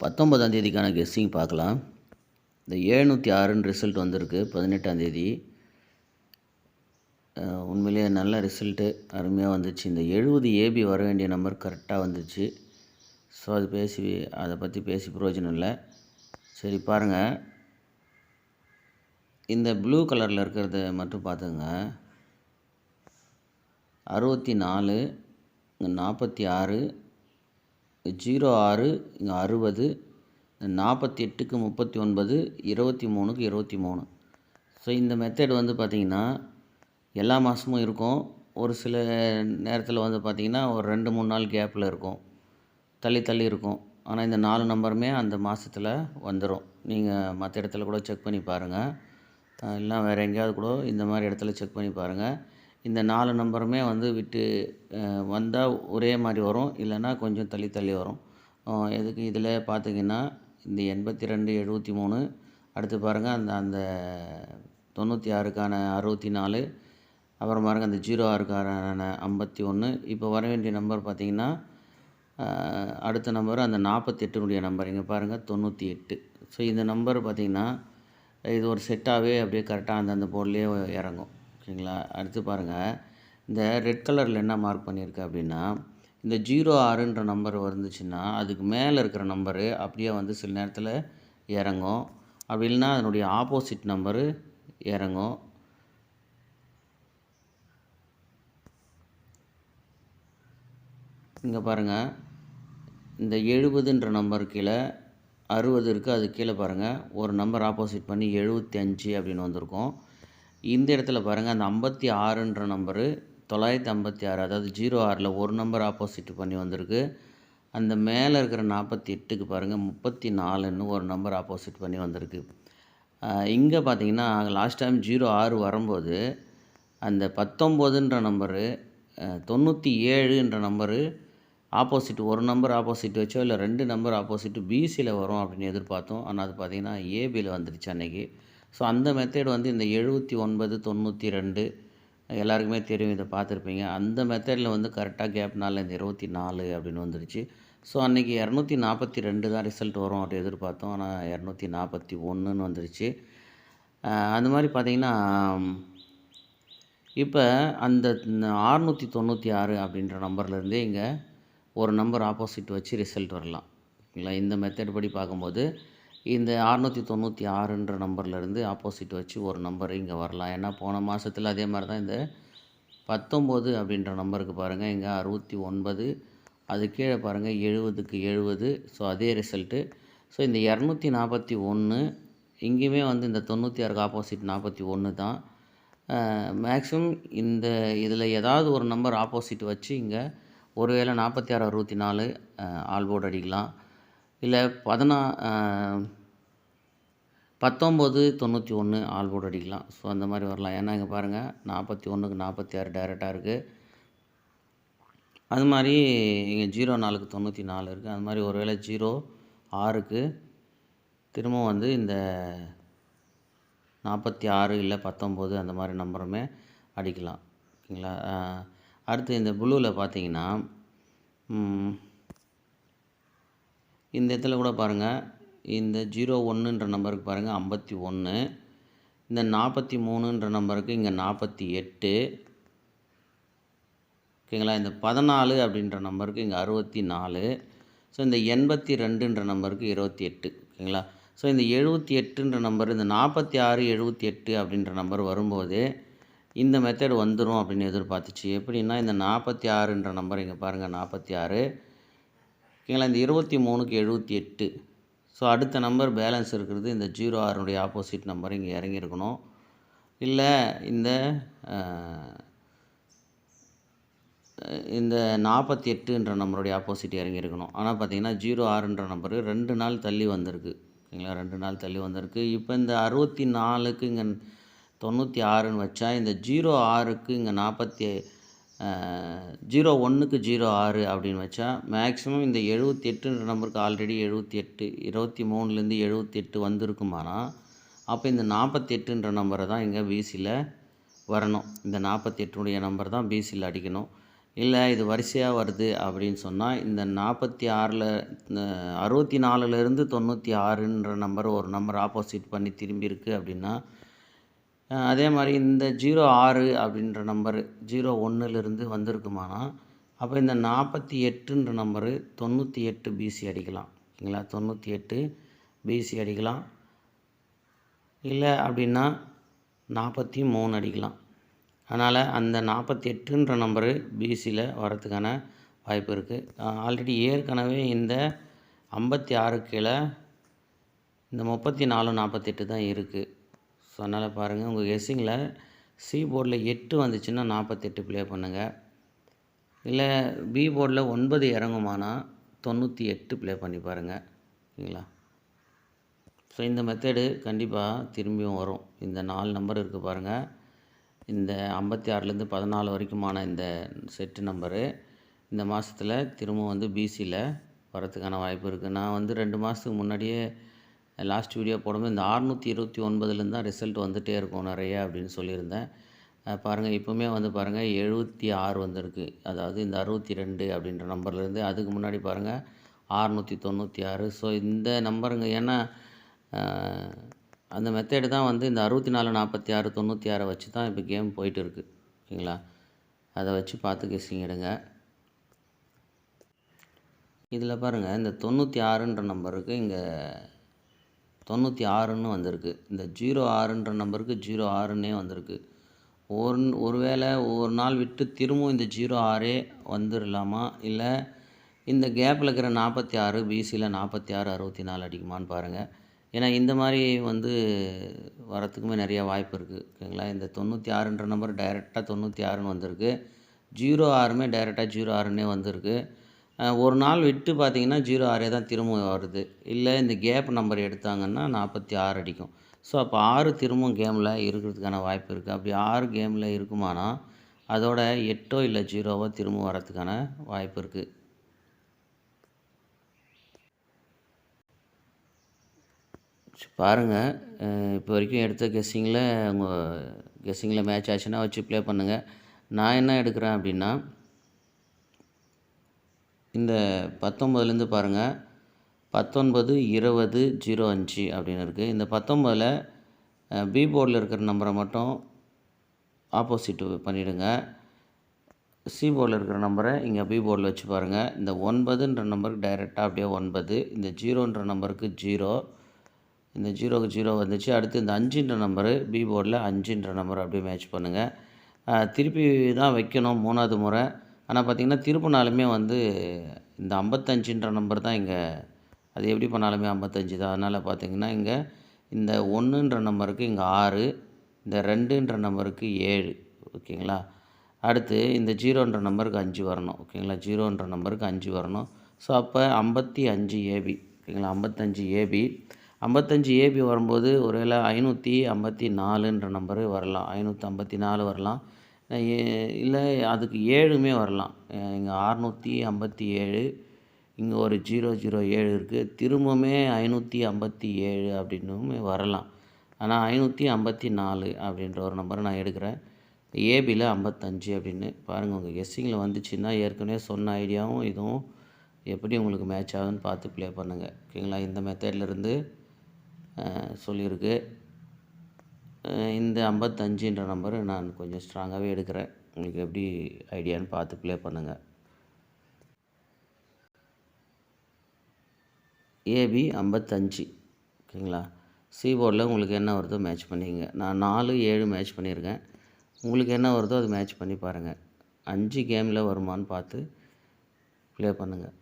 19ஆம் தேதிக்கான guessing பார்க்கலாம். இந்த 706ன்னு result வந்திருக்கு 18ஆம் தேதி. உண்மையிலேயே நல்ல ரிசல்ட்டு, அருமையாக வந்துச்சு. இந்த 70 ஏபி வர வேண்டிய நம்பர் கரெக்டாக வந்துச்சு. ஸோ அதை பற்றி பேசி பிரயோஜனம் இல்லை. சரி பாருங்கள், இந்த ப்ளூ கலரில் இருக்கிறத மட்டும் பார்த்துங்க. 64, இங்கே 46, 06, இங்கே 60, 48க்கு 39, 23க்கு 23. ஸோ இந்த மெத்தட் வந்து பார்த்திங்கன்னா எல்லா மாதமும் இருக்கும். ஒரு சில நேரத்தில் வந்து பார்த்திங்கன்னா ஒரு 2-3 நாள் கேப்பில் இருக்கும், தள்ளி இருக்கும். ஆனால் இந்த 4 நம்பருமே அந்த மாதத்தில் வந்துடும். நீங்கள் மற்ற இடத்துல கூட செக் பண்ணி பாருங்கள், இல்லை வேறு எங்கேயாவது கூட இந்த மாதிரி இடத்துல செக் பண்ணி பாருங்கள். இந்த 4 நம்பருமே வந்து விட்டு வந்தால் ஒரே மாதிரி வரும், இல்லைன்னா கொஞ்சம் தள்ளி வரும். எதுக்கு இதில் பார்த்திங்கன்னா இந்த 82, 73, அடுத்து பாருங்கள் அந்த 96க்கான 64, அப்புறம் பாருங்கள் அந்த 06க்கான 51. இப்போ வர வேண்டிய நம்பர் பார்த்திங்கன்னா அடுத்த நம்பர் அந்த 48னுடைய நம்பர் இங்கே பாருங்கள் 98. ஸோ இந்த நம்பர் பார்த்திங்கன்னா இது ஒரு செட்டாகவே அப்படியே கரெக்டாக அந்தந்த போர்ட்லேயே இறங்கும். ஓகேங்களா? அடுத்து பாருங்கள், இந்த ரெட் கலரில் என்ன மார்க் பண்ணியிருக்கு அப்படின்னா, இந்த 06ன்ற நம்பர் வந்துச்சுன்னா அதுக்கு மேலே இருக்கிற நம்பரு அப்படியே வந்து சில நேரத்தில் இறங்கும், அப்படி இல்லைன்னா அதனுடைய ஆப்போசிட் நம்பரு இறங்கும். இங்கே பாருங்கள், இந்த 70ன்ற நம்பர் கீழே 60 இருக்குது, அது கீழே பாருங்கள் ஒரு நம்பர் ஆப்போசிட் பண்ணி 75 அப்படின்னு வந்திருக்கும். இந்த இடத்துல பாருங்கள் அந்த 56ன்ற நம்பரு 956, அதாவது 06ல் ஒரு நம்பர் ஆப்போசிட் பண்ணி வந்திருக்கு. அந்த மேலே இருக்கிற 48க்கு பாருங்கள் 34ன்னு ஒரு நம்பர் ஆப்போசிட் பண்ணி வந்திருக்கு. இங்கே பார்த்தீங்கன்னா லாஸ்ட் டைம் 06 வரும்போது அந்த 19ன்ற நம்பரு 97ன்ற நம்பரு ஆப்போசிட், ஒரு நம்பர் ஆப்போசிட் வச்சோ இல்லை 2 நம்பர் ஆப்போசிட்டு பிசியில் வரும் அப்படின்னு எதிர்பார்த்தோம். ஆனால் அது பார்த்திங்கன்னா ஏபியில் வந்துடுச்சு அன்றைக்கி. ஸோ அந்த மெத்தட் வந்து இந்த 79, 92 எல்லாருக்குமே தெரியும், இதை பார்த்துருப்பீங்க. அந்த மெத்தடில் வந்து கரெக்டாக கேப்னால இந்த 24 அப்படின்னு வந்துடுச்சு. ஸோ அன்றைக்கி 242 தான் ரிசல்ட் வரும் அப்படி எதிர்பார்த்தோம், ஆனால் 241ன்னு வந்துடுச்சு. அந்த மாதிரி பார்த்திங்கன்னா இப்போ அந்த 696 அப்படின்ற நம்பர்லேருந்தே இங்கே ஒரு நம்பர் ஆப்போசிட் வச்சு ரிசல்ட் வரலாம். ஓகேங்களா? இந்த மெத்தட் படி பார்க்கும்போது இந்த 696ன்ற நம்பர்லேருந்து ஆப்போசிட் வச்சு ஒரு நம்பர் இங்கே வரலாம். ஏன்னா போன மாதத்தில் அதே மாதிரி தான் இந்த 19 அப்படின்ற நம்பருக்கு பாருங்கள் இங்கே 69, அது கீழே பாருங்கள் 70க்கு 70. ஸோ அதே ரிசல்ட்டு. ஸோ இந்த 241 இங்கேயுமே வந்து இந்த 96க்கு ஆப்போசிட் 41 தான். மேக்ஸிமம் இந்த இதில் ஏதாவது ஒரு நம்பர் ஆப்போசிட் வச்சு இங்கே ஒருவேளை 46, 64 ஆல் போர்டு அடிக்கலாம், இல்லை 19, 91 ஆல் போர்டு அடிக்கலாம். ஸோ அந்த மாதிரி வரலாம். ஏன்னா இங்கே பாருங்கள் 41க்கு 46 டைரெக்டாக இருக்குது. அது மாதிரி இங்கே 04க்கு 94 இருக்குது. அது மாதிரி ஒருவேளை 06க்கு திரும்பவும் வந்து இந்த 46 இல்லை 19 அந்த மாதிரி நம்பருமே அடிக்கலாம். ஓகேங்களா? அடுத்து இந்த ப்ளூவில் பார்த்தீங்கன்னா இந்த இடத்துல கூட பாருங்கள் இந்த 01ன்ற நம்பருக்கு பாருங்கள் 51, இந்த 43ன்ற நம்பருக்கு இங்கே 48. ஓகேங்களா? இந்த 14 அப்படின்ற நம்பருக்கு இங்கே 64. ஸோ இந்த 82ன்ற நம்பருக்கு 28. ஓகேங்களா? ஸோ இந்த 78ன்ற நம்பர், இந்த 46, 78 அப்படின்ற நம்பர் வரும்போது இந்த மெத்தட் வந்துடும் அப்படின்னு எதிர்பார்த்துச்சு. எப்படின்னா இந்த 46ன்ற நம்பர் இங்கே பாருங்கள் 46. ஓகேங்களா? இந்த 23க்கு 78. ஸோ அடுத்த நம்பர் பேலன்ஸ் இருக்கிறது இந்த 06னுடைய ஆப்போசிட் நம்பர் இங்கே இறங்கியிருக்கணும், இல்லை இந்த 48ன்ற நம்பருடைய ஆப்போசிட் இறங்கியிருக்கணும். ஆனால் பார்த்திங்கன்னா 06ன்ற நம்பரு 2 நாள் தள்ளி வந்திருக்கு. ஓகேங்களா? 2 நாள் தள்ளி வந்திருக்கு. இப்போ இந்த 64க்கு இங்கே 96ன்னு வச்சா இந்த 06க்கு இங்கே 01க்கு 06 அப்படின்னு வச்சா மேக்ஸிமம் இந்த 78ன்ற நம்பருக்கு ஆல்ரெடி 78, 23லேருந்து 78 வந்திருக்குமானா அப்போ இந்த 48ன்ற நம்பரை தான் இங்கே பிசியில் வரணும். இந்த 48னுடைய நம்பர் தான் பிசியில் அடிக்கணும். இல்லை இது வரிசையாக வருது அப்படின்னு சொன்னால் இந்த 46ல் 64லேருந்து 96ன்ற நம்பர் ஒரு நம்பர் ஆப்போசிட் பண்ணி திரும்பி இருக்குது அப்படின்னா, அதே மாதிரி இந்த 06 அப்படின்ற நம்பரு 01லேருந்து வந்திருக்குமானா, அப்போ இந்த 48ன்ற நம்பரு 98 பிசி அடிக்கலாம். ஓகேங்களா? 98 பிசி அடிக்கலாம். இல்லை அப்படின்னா 43 அடிக்கலாம். அதனால் அந்த 48ன்ற நம்பரு பிசியில் வரத்துக்கான வாய்ப்பு இருக்குது. ஆல்ரெடி ஏற்கனவே இந்த 56 கீழே இந்த 34 48 தான் இருக்குது. ஸோ அதனால் பாருங்கள், உங்கள் கெஸ்ஸிங்கில் சி போர்டில் 8 வந்துச்சுன்னா 48 ப்ளே பண்ணுங்கள். இல்லை பி போர்டில் 9 இறங்குமானா 98 ப்ளே பண்ணி பாருங்கள். ஓகேங்களா? ஸோ இந்த மெத்தடு கண்டிப்பாக திரும்பியும் வரும். இந்த 4 நம்பர் இருக்குது பாருங்கள். இந்த 56லேருந்து 14 வரைக்குமான இந்த செட்டு நம்பரு இந்த மாதத்தில் திரும்ப வந்து பிசியில் வரத்துக்கான வாய்ப்பு இருக்குது. நான் வந்து 2 மாதத்துக்கு முன்னாடியே லாஸ்ட் வீடியோ போடும்போது இந்த 629லேருந்து தான் ரிசல்ட் வந்துகிட்டே இருக்கும் நிறைய அப்படின்னு சொல்லியிருந்தேன். பாருங்கள், இப்போவுமே வந்து பாருங்கள் 76 வந்திருக்கு. அதாவது இந்த 62 அப்படின்ற நம்பர்லேருந்து. அதுக்கு முன்னாடி பாருங்கள் 696. ஸோ இந்த நம்பருங்க, ஏன்னா அந்த மெத்தேடு தான் வந்து இந்த 64 46 96 வச்சு தான் இப்போ கேம் போயிட்டு இருக்குது. ஓகேங்களா? அதை வச்சு பார்த்து கெஸ்ஸிங் எடுங்க. இதில் பாருங்கள், இந்த 96ன்ற நம்பருக்கு இங்கே 96ன்னு வந்திருக்கு. இந்த 06ன்ற நம்பருக்கு 06ன்னே வந்திருக்கு. ஒருவேளை ஒரு நாள் விட்டு திரும்பவும் இந்த 06 வந்துடலாமா, இல்லை இந்த கேப்பில் இருக்கிற 46 பிசியில் 46 64 அடிக்குமான்னு பாருங்கள். ஏன்னா இந்த மாதிரி வந்து வரத்துக்குமே நிறையா வாய்ப்பு இருக்குது. ஓகேங்களா? இந்த 96ன்ற நம்பர் டைரெக்டாக 96ன்னு வந்திருக்கு. 06மே டைரெக்டாக 06ன்னே வந்திருக்கு. ஒரு நாள் விட்டு பார்த்தீங்கன்னா 06 தான் திரும்ப வருது. இல்லை இந்த கேப் நம்பர் எடுத்தாங்கன்னா 46 அடிக்கும். ஸோ அப்போ 6 திரும்பவும் கேமில் இருக்கிறதுக்கான வாய்ப்பு இருக்குது. அப்படி 6 கேமில் இருக்குமானா அதோட 8ஓ இல்லை 0வோ திரும்ப வரத்துக்கான வாய்ப்பு இருக்குது. பாருங்கள், இப்போ வரைக்கும் எடுத்த கெஸ்ஸிங்கில் உங்கள் கெஸ்ஸிங்கில் மேட்ச் ஆச்சுன்னா வச்சு ப்ளே பண்ணுங்கள். நான் என்ன எடுக்கிறேன் அப்படின்னா, இந்த 19லேருந்து பாருங்கள் 19 20 05 அப்படின்னு இருக்குது. இந்த 19ல் பி போர்டில் இருக்கிற நம்பரை மட்டும் ஆப்போசிட் பண்ணிவிடுங்க. சி போர்டில் இருக்கிற நம்பரை இங்கே பி போர்டில் வச்சு பாருங்கள். இந்த 9ன்ற நம்பருக்கு டைரெக்டாக அப்படியே 9, இந்த 0ன்ற நம்பருக்கு 0, இந்த 0க்கு 0 வந்துச்சு. அடுத்து இந்த 5ன்ற நம்பரு பி போர்டில் 5ன்ற நம்பர் அப்படியே மேட்ச் பண்ணுங்கள். திருப்பி தான் வைக்கணும் 3வது முறை. ஆனால் பார்த்திங்கன்னா திருப்பினாலுமே வந்து இந்த 55ன்ற நம்பர் தான் இங்கே, அது எப்படி பண்ணாலுமே 55 தான். அதனால் பார்த்திங்கன்னா இங்கே இந்த 1ன்ற நம்பருக்கு இங்கே 6, இந்த 2ன்ற நம்பருக்கு 7. ஓகேங்களா? அடுத்து இந்த 0ன்ற நம்பருக்கு 5 வரணும். ஓகேங்களா? 0ன்ற நம்பருக்கு 5 வரணும். ஸோ அப்போ 55 ஏபி. ஓகேங்களா? 55 ஏபி. 55 ஏபி வரும்போது ஒருவேளை 554ன்ற நம்பரு வரலாம். 554 வரலாம். இல்லை அதுக்கு 7மே வரலாம். இங்கே 657, இங்கே ஒரு 007 இருக்குது. திரும்பவுமே 557 அப்படின்னுமே வரலாம். ஆனால் 554 அப்படின்ற ஒரு நம்பரை நான் எடுக்கிறேன். ஏபியில் 55 அப்படின்னு பாருங்கள். உங்கள் கெஸ்ஸிங்கில் வந்துச்சுன்னா ஏற்கனவே சொன்ன ஐடியாவும் இதுவும் எப்படி உங்களுக்கு மேட்ச் ஆகுதுன்னு பார்த்து ப்ளே பண்ணுங்கள். ஓகேங்களா? இந்த மெத்தட்லேருந்து சொல்லியிருக்கு. இந்த 55ன்ற நம்பரு நான் கொஞ்சம் ஸ்ட்ராங்காகவே எடுக்கிறேன். உங்களுக்கு எப்படி ஐடியான்னு பார்த்து ப்ளே பண்ணுங்கள். ஏபி 55. ஓகேங்களா? சி போர்டில் உங்களுக்கு என்ன வருதோ மேட்ச் பண்ணிக்கங்க. நான் 4 7 மேட்ச் பண்ணியிருக்கேன். உங்களுக்கு என்ன வருதோ அது மேட்ச் பண்ணி பாருங்கள். 5 கேமில் வருமானு பார்த்து ப்ளே பண்ணுங்கள்.